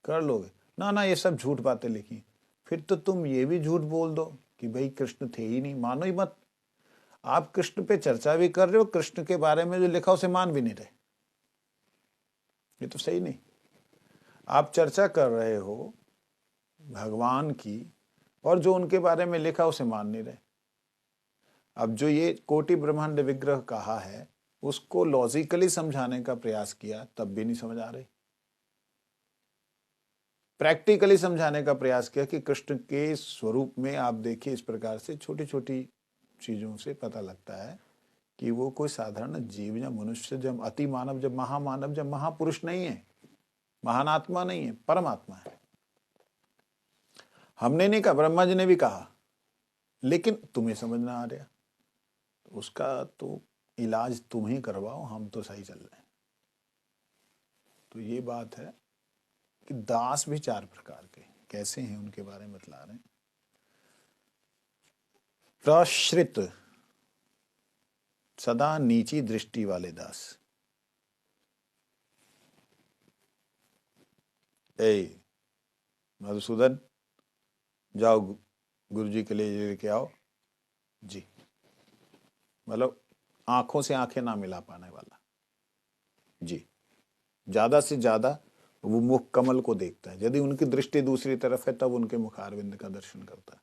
कर लोगे ना? ना, ये सब झूठ बातें लिखी। फिर तो तुम ये भी झूठ बोल दो कि भाई कृष्ण थे ही नहीं, मानो ही मत। आप कृष्ण पे चर्चा भी कर रहे हो, कृष्ण के बारे में जो लिखा उसे मान भी नहीं रहे। ये तो सही नहीं। आप चर्चा कर रहे हो भगवान की, और जो उनके बारे में लिखा उसे मान नहीं रहे। अब जो ये कोटि ब्रह्मांड विग्रह कहा है, उसको लॉजिकली समझाने का प्रयास किया, तब भी नहीं समझ आ रही। प्रैक्टिकली समझाने का प्रयास किया कि कृष्ण के स्वरूप में आप देखिए, इस प्रकार से छोटी छोटी चीजों से पता लगता है कि वो कोई साधारण जीव या मनुष्य, जब अति मानव, जब महामानव, जब महापुरुष नहीं है। महान आत्मा नहीं है, परमात्मा है। हमने नहीं कहा, ब्रह्मा जी ने भी कहा, लेकिन तुम्हें समझ ना आ रहा, उसका तो इलाज तुम ही करवाओ, हम तो सही चल रहे हैं। तो ये बात है कि दास भी चार प्रकार के कैसे हैं, उनके बारे में बतला रहे हैं। प्रश्रित, सदा नीची दृष्टि वाले दास। ए मधुसूदन, जाओ गुरु जी के लिए लेके आओ जी, मतलब आंखों से आंखें ना मिला पाने वाला जी। ज्यादा से ज्यादा वो मुख कमल को देखता है, यदि उनकी दृष्टि दूसरी तरफ है तब उनके मुखारविंद का दर्शन करता है,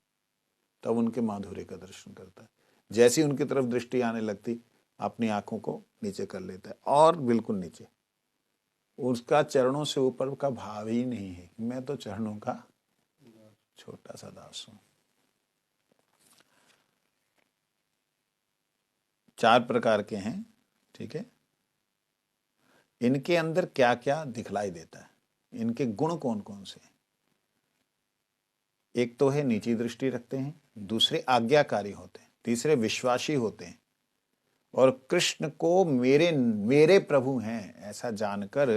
तब उनके माधुर्य का दर्शन करता है। जैसी उनकी तरफ दृष्टि आने लगती, अपनी आंखों को नीचे कर लेता है, और बिल्कुल नीचे। उसका चरणों से ऊपर का भाव ही नहीं है, मैं तो चरणों का छोटा सा दास हूं। चार प्रकार के हैं, ठीक है। इनके अंदर क्या क्या दिखलाई देता है, इनके गुण कौन कौन से हैं? एक तो है नीची दृष्टि रखते हैं, दूसरे आज्ञाकारी होते हैं, तीसरे विश्वासी होते हैं, और कृष्ण को मेरे मेरे प्रभु हैं ऐसा जानकर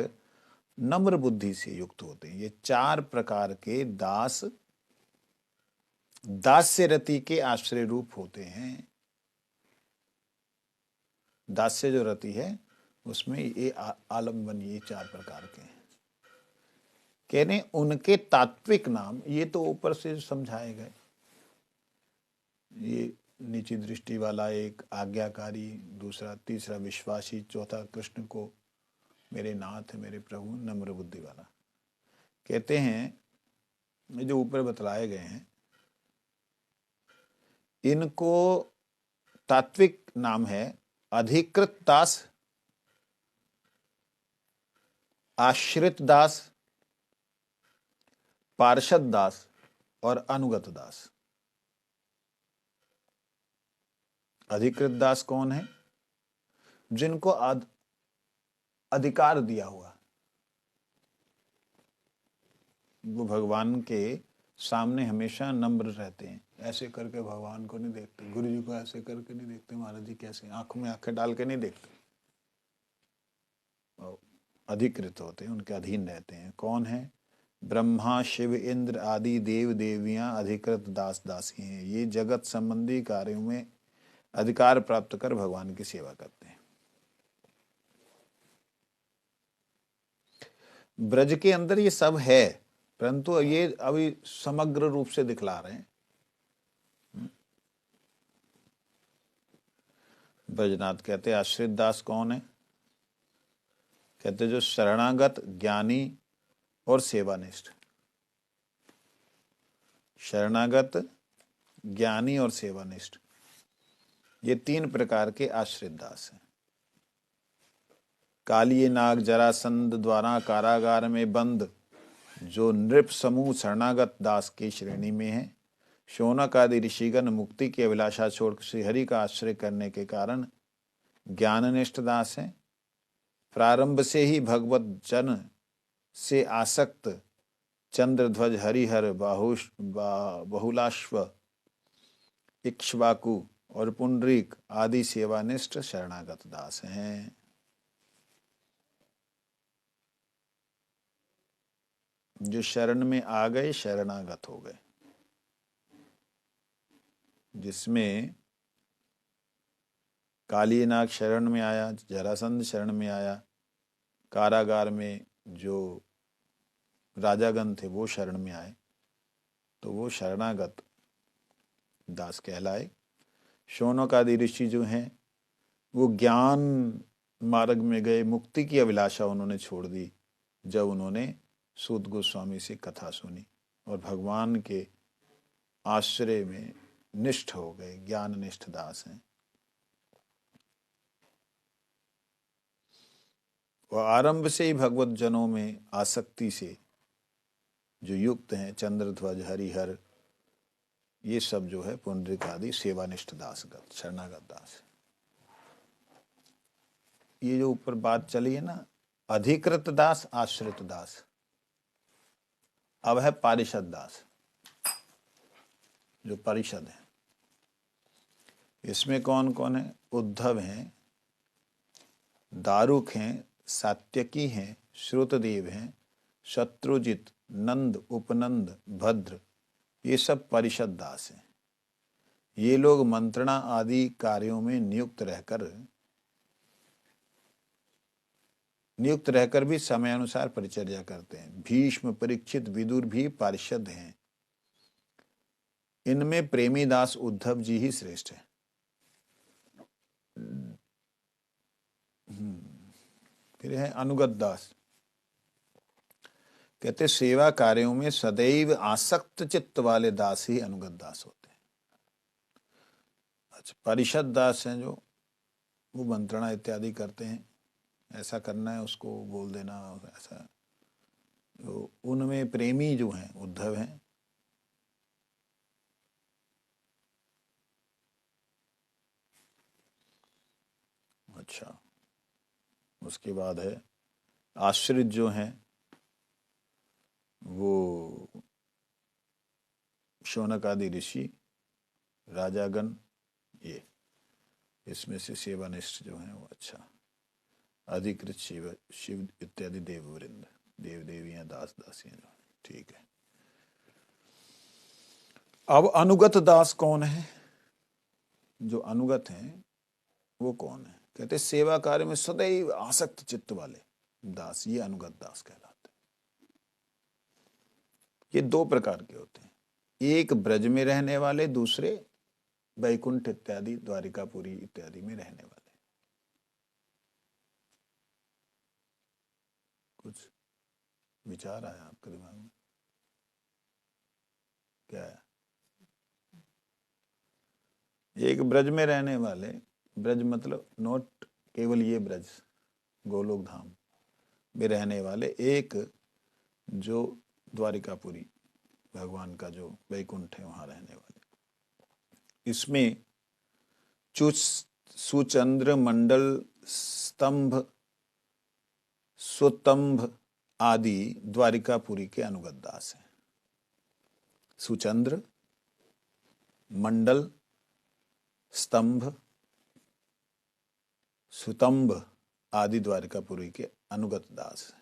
नम्र बुद्धि से युक्त होते हैं। ये चार प्रकार के दास दास्य रति के आश्रय रूप होते हैं। दास्य जो रति है उसमें ये आलम्बन, ये चार प्रकार के हैं। कहने उनके तात्विक नाम, ये तो ऊपर से समझाए गए। ये नीची दृष्टि वाला एक, आज्ञाकारी दूसरा, तीसरा विश्वासी, चौथा कृष्ण को मेरे नाथ मेरे प्रभु, नम्र बुद्धि वाला। कहते हैं ये जो ऊपर बतलाए गए हैं, इनको तात्विक नाम है अधिकृत दास, आश्रित दास, पार्षद दास और अनुगत दास। अधिकृत दास कौन है? जिनको अधिकार दिया हुआ, वो भगवान के सामने हमेशा नम्र रहते हैं। ऐसे करके भगवान को नहीं देखते, गुरु जी को ऐसे करके नहीं देखते, महाराज जी कैसे आंखों में आंखें डाल के नहीं देखते। अधिकृत होते हैं, उनके अधीन रहते हैं। कौन है? ब्रह्मा शिव इंद्र आदि देव देवियां अधिकृत दास दासी हैं। ये जगत संबंधी कार्यों में अधिकार प्राप्त कर भगवान की सेवा करते हैं। ब्रज के अंदर ये सब है, परंतु ये अभी समग्र रूप से दिखला रहे हैं। ब्रजनाथ कहते आश्रित दास कौन है? कहते जो शरणागत, ज्ञानी और सेवानिष्ठ। शरणागत, ज्ञानी और सेवानिष्ठ, ये तीन प्रकार के आश्रित दास हैं। कालिये नाग जरासंध द्वारा कारागार में बंद जो नृप समूह शरणागत दास की श्रेणी में है। शौनक आदि ऋषिगण मुक्ति की अभिलाषा छोड़ श्रीहरि का आश्रय करने के कारण ज्ञाननिष्ठ दास हैं। प्रारंभ से ही भगवत जन से आसक्त चंद्रध्वज, हरिहर, बहुलाश्व, इक्ष्वाकु और पुंडरीक आदि सेवानिष्ठ शरणागत दास हैं। जो शरण में आ गए शरणागत हो गए, जिसमें कालीनाग शरण में आया, जरासंध शरण में आया, कारागार में जो राजागण थे वो शरण में आए, तो वो शरणागत दास कहलाए। शौनक आदि ऋषि जो हैं वो ज्ञान मार्ग में गए, मुक्ति की अभिलाषा उन्होंने छोड़ दी जब उन्होंने सूत गोस्वामी से कथा सुनी और भगवान के आश्रय में निष्ठ हो गए, ज्ञान निष्ठ दास हैं। वह आरंभ से ही भगवत जनों में आसक्ति से जो युक्त हैं, चंद्रध्वज, हरिहर, ये सब जो है पुंडरीक आदि सेवानिष्ठ दासगत, शरणागत दास। ये जो ऊपर बात चली है ना, अधिकृत दास, आश्रित दास, अब है पारिषद दास, जो परिषद है। इसमें कौन कौन है? उद्धव हैं, दारुक हैं, सात्यकी हैं, श्रुतदेव हैं, शत्रुजित, नंद, उपनंद, भद्र, ये सब परिषद दास हैं। ये लोग मंत्रणा आदि कार्यों में नियुक्त रहकर भी समय अनुसार परिचर्या करते हैं। भीष्म, परीक्षित, विदुर भी पारिषद हैं। इनमें प्रेमी दास उद्धव जी ही श्रेष्ठ है। फिर है अनुगत दास। कहते सेवा कार्यों में सदैव आसक्त चित्त वाले दास ही अनुगत दास होते हैं। अच्छा, परिषद दास हैं जो वो मंत्रणा इत्यादि करते हैं, ऐसा करना है उसको बोल देना, ऐसा। तो उनमें प्रेमी जो हैं उद्धव हैं। अच्छा, उसके बाद है आश्रित जो हैं वो शौनक आदि ऋषि, राजागण, ये इसमें से सेवानिष्ठ जो हैं वो। अच्छा, अधिकृत शिव इत्यादि देववृंद, देव देवियां, दास दासियां जो, ठीक है। अब अनुगत दास कौन है? जो अनुगत हैं वो कौन है? कहते सेवा कार्य में सदैव आसक्त चित्त वाले दास, ये अनुगत दास कहलाते हैं। ये दो प्रकार के होते हैं, एक ब्रज में रहने वाले, दूसरे वैकुंठ इत्यादि, द्वारिकापुरी इत्यादि में रहने वाले। कुछ विचार आया आपके दिमाग में? क्या है? एक ब्रज में रहने वाले, ब्रज मतलब नोट केवल ये ब्रज, गोलोक धाम में रहने वाले, एक जो द्वारिकापुरी भगवान का जो वैकुंठ है वहां रहने वाले। इसमें सुचंद्र, मंडल, स्तंभ, सुतंभ आदि द्वारिकापुरी के अनुगत दास हैं। सुचंद्र, मंडल, स्तंभ, सुतंभ आदि द्वारिकापुरी के अनुगत दास हैं।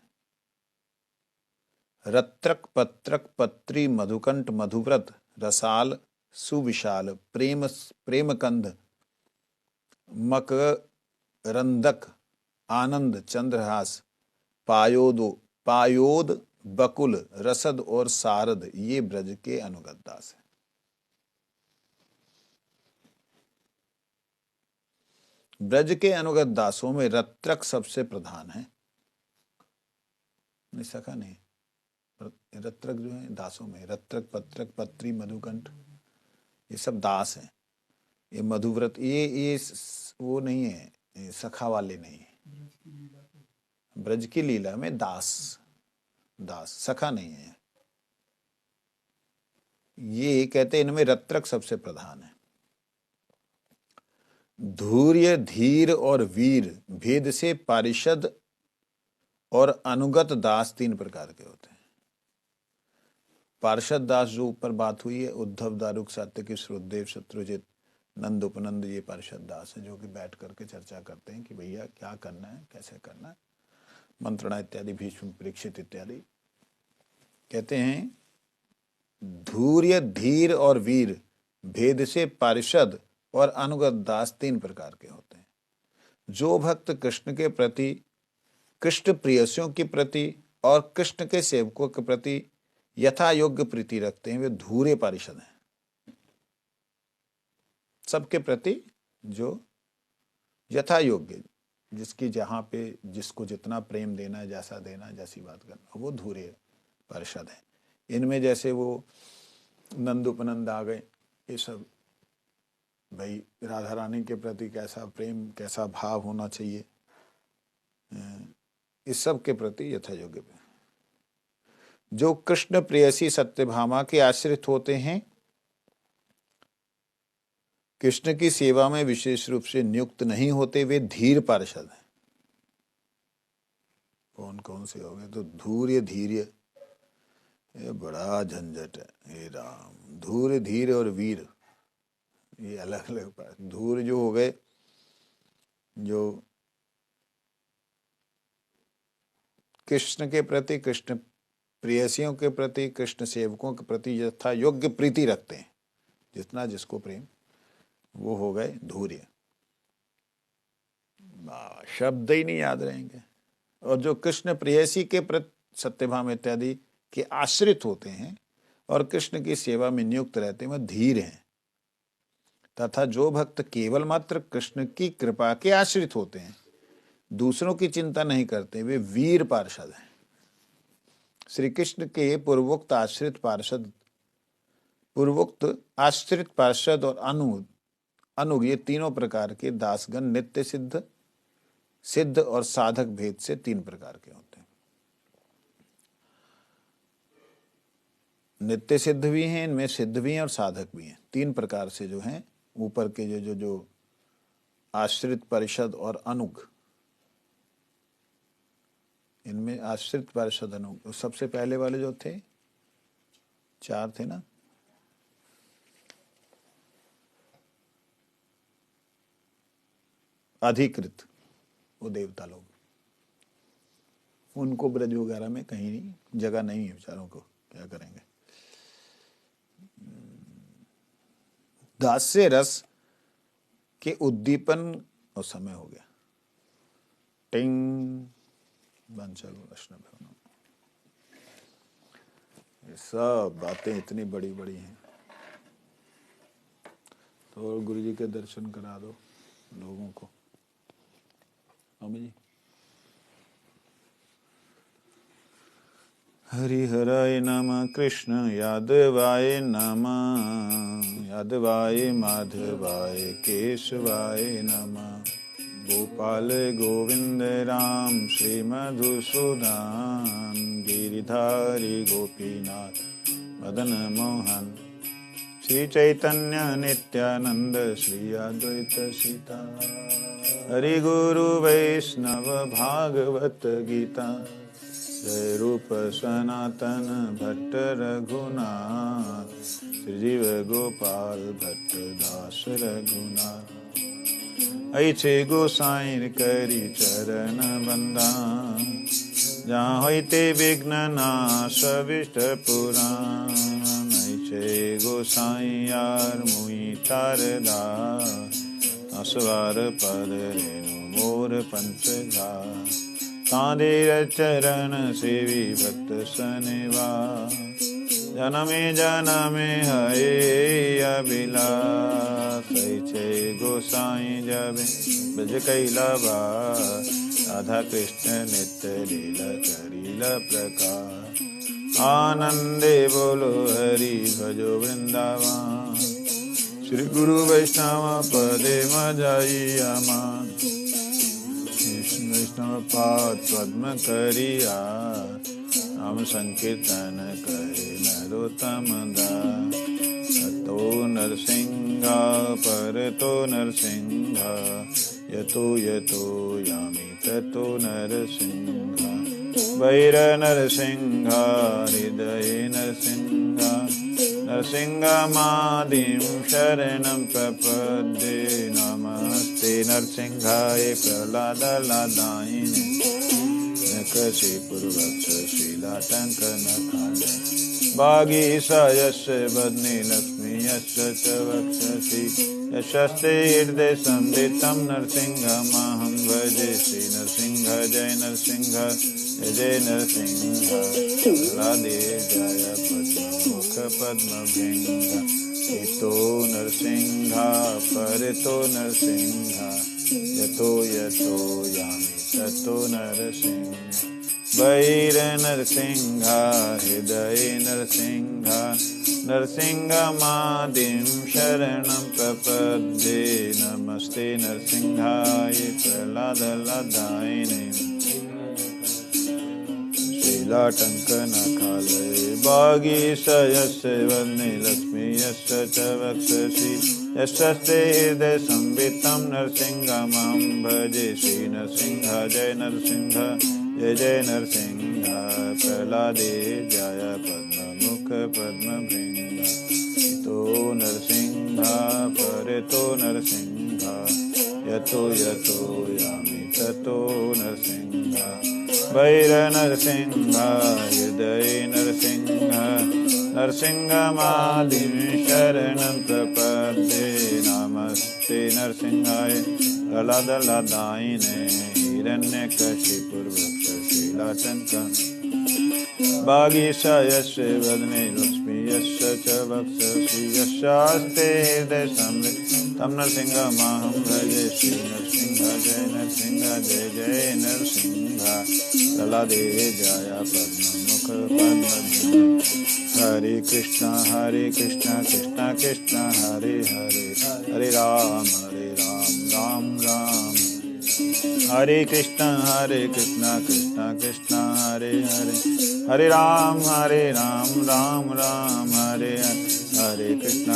रत्रक, पत्रक, पत्री, मधुकंठ, मधुव्रत, रसाल, सुविशाल, प्रेमकंद, मकरंदक, आनंद, चंद्रहास, पायोद, बकुल, रसद और सारद, ये ब्रज के अनुगत दास हैं। ब्रज के अनुगत दासों में रत्रक सबसे प्रधान है। नहीं, सखा नहीं, रत्रक जो है दासों में, रत्रक, पत्रक, पत्री, मधुकंठ, ये सब दास हैं। ये मधुव्रत, ये वो नहीं है, ये सखा वाले नहीं है। ब्रज की लीला में दास, सखा नहीं है। ये कहते इनमें रत्रक सबसे प्रधान है। धूर्य, धीर और वीर भेद से पारिषद और अनुगत दास तीन प्रकार के होते हैं। पार्षद दास जो ऊपर बात हुई है, उद्धव, दारुक, सात्यकी, श्रुतदेव, शत्रुजित, नंद, उपनंद, ये पार्षद दास है जो कि बैठ करके चर्चा करते हैं कि भैया क्या करना है, कैसे करना है, मंत्रणा इत्यादि, भीष्म, परीक्षित इत्यादि। कहते हैं धूर्य, धीर और वीर भेद से पार्षद और अनुगत दास तीन प्रकार के होते हैं। जो भक्त कृष्ण के प्रति, कृष्ण प्रेयसियों के प्रति और कृष्ण के सेवकों के प्रति यथा योग्य प्रीति रखते हैं, वे धूरे पारिषद हैं। सबके प्रति जो यथा योग्य, जिसकी जहां पे जिसको जितना प्रेम देना है, जैसा देना, जैसी बात करना, वो धूरे पारिषद है। इनमें जैसे वो नंद उपनंद आ गए, ये सब भाई राधा रानी के प्रति कैसा प्रेम, कैसा भाव होना चाहिए, इस सब के प्रति यथा योग्य। जो कृष्ण प्रेयसी सत्यभामा के आश्रित होते हैं, कृष्ण की सेवा में विशेष रूप से नियुक्त नहीं होते, वे धीर पार्षद हैं। कौन कौन से हो गए? तो धूर्य, धीर्य, ये बड़ा झंझट है। हे राम, धूर, धीर और वीर, ये अलग अलग बात। धूर जो हो गए, जो कृष्ण के प्रति, कृष्ण प्रेयसियों के प्रति, कृष्ण सेवकों के प्रति यथा योग्य प्रीति रखते हैं, जितना जिसको प्रेम, वो हो गए धूर्य। शब्द ही नहीं याद रहेंगे। और जो कृष्ण प्रेयसी के प्रति, सत्यभामा इत्यादि के आश्रित होते हैं और कृष्ण की सेवा में नियुक्त रहते हैं, वह धीर हैं। तथा जो भक्त केवल मात्र कृष्ण की कृपा के आश्रित होते हैं, दूसरों की चिंता नहीं करते, वे वीर पार्षद हैं। श्री कृष्ण के पूर्वोक्त आश्रित पार्षद और अनुग, ये तीनों प्रकार के दासगण नित्य सिद्ध और साधक भेद से 3 प्रकार के होते हैं। नित्य सिद्ध भी हैं, इनमें सिद्ध भी हैं और साधक भी हैं। 3 प्रकार से जो हैं, ऊपर के जो आश्रित पार्षद और अनुग, इनमें आश्रित पार्षद अनुग, सबसे पहले वाले जो थे 4 थे ना, अधिकृत, वो देवता लोग, उनको ब्रज वगैरह में कहीं नहीं जगह नहीं है, बेचारों को क्या करेंगे। दास्य रस के उद्दीपन, और समय हो गया, टिंग वैष्णव। ये सब बातें इतनी बड़ी बड़ी हैं, तो गुरु जी के दर्शन करा दो लोगों को। अमी जी, हरिहराय नमः, कृष्ण यादवाय नमः, यादवाय माधवाय केशवाय नमः, गोपाल गोविंद राम श्री मधुसूदन, गिरिधारी गोपीनाथ मदन मोहन, श्री चैतन्य नित्यानंद श्री अद्वैत सीता, हरि गुरु वैष्णव भागवत गीता, जय रूप सनातन भट्ट रघुनाथ, श्री जीव गोपाल भट्ट दास रघुनाथ, ऐसे गोसाई करी चरण बंदा, जहाँ होते विघ्न नाश विष्ट पुराण, ऐसे गोसाई यार मुई तारदा, असवार पद रेणु मोर पंचगा, तांदेर चरण सेवी भक्त सनेवा, जनमे जनमे हये अभिलाष, ऐसे गोसाई जब ब्रज कैलावा, राधा कृष्ण नित्य लीला करीला प्रकार, आनंदे बोलो हरि भजो वृंदावन, श्री गुरु वैष्णव पदे मजाई अमान, वैष्णव पाद पद्म करिया, हम संकीर्तन करे नरोत्तम दास, तो नरसिंहा पर तो नरसिंहा, यतो यतो यामि ततो नरसिंहा, वैर नरसिंहा हृदये नरसिंहा, नरसिंहमादिं शरणं प्रपद्ये, नमस्ते नरसिंहाय प्रह्लादलादायिने, नखशिपुरवक्षशिलाटङ्कनखाले, वागीशायस्य वदने लक्ष्मी यस्य च वक्षसि, यशस्ते हृदय संवितं नरसिंहमहं भजे, श्री नरसिंह जय नरसिंह जय नरसिंह, प्रह्लादे जय पद्ममुख पद्मभृंग, इतो नरसिंहा परितो नरसिंहा, यतो यतो यामि ततो नरसिंह, वैर नरसिंहा हृदये नरसिंहा, नरसिंहमादिं शरणं प्रपद्ये, नमस्ते नरसिंहाय प्रह्लादलादायिने, शीलाटङ्कनखालये, वागीशयस्य वदने लक्ष्मी यस्य च वक्षसि, यशस्ते हृदय संवितं नरसिंहमहं भजे, श्री नरसिंह जय नरसिंह जय जय नरसिंह, प्रह्लादे जय पद्म पद्मभृङ्ग तो नरसिंह परितो नरसिंह यतो यतो यामि ततो नरसिंह वैर नरसिंह हृदय नरसिंह नरसिंहमादिं शरणं प्रपद्ये नमस्ते नरसिंहाय ललादलादायिने हिरण्यकशिपुर्वक्षशिलाटङ्कः वागीशायस्य वदने लक्ष्मी यस्य च वक्षसि यस्यास्ते हृदये संवित् तं नरसिंहमहं भजे श्री नरसिंह जय नरसिंह जय जय नरसिंह ललादे जय पद्ममुख पद्मधर हरे कृष्ण कृष्ण कृष्ण हरे हरे हरे राम राम राम हरे कृष्ण कृष्ण कृष्ण हरे हरे हरे राम राम राम हरे हरे कृष्ण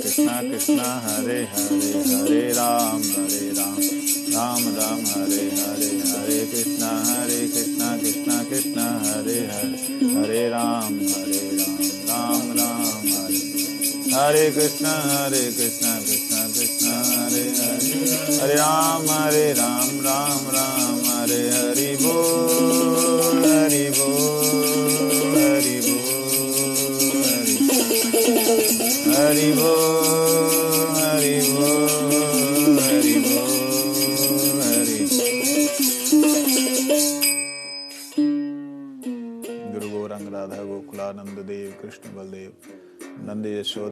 कृष्ण कृष्ण हरे हरे हरे राम राम राम हरे हरे हरे कृष्ण कृष्ण कृष्ण हरे हरे हरे राम राम राम हरे कृष्ण कृष्ण कृष्ण हरे हरे हरे राम राम हरे हरि बोल हरि बोल हरि बोल हरि बोल हरि बोल हरि बोल हरि गुरु गौरांग राधा गोकुलानंद देव कृष्ण बलदेव नंद यशोदा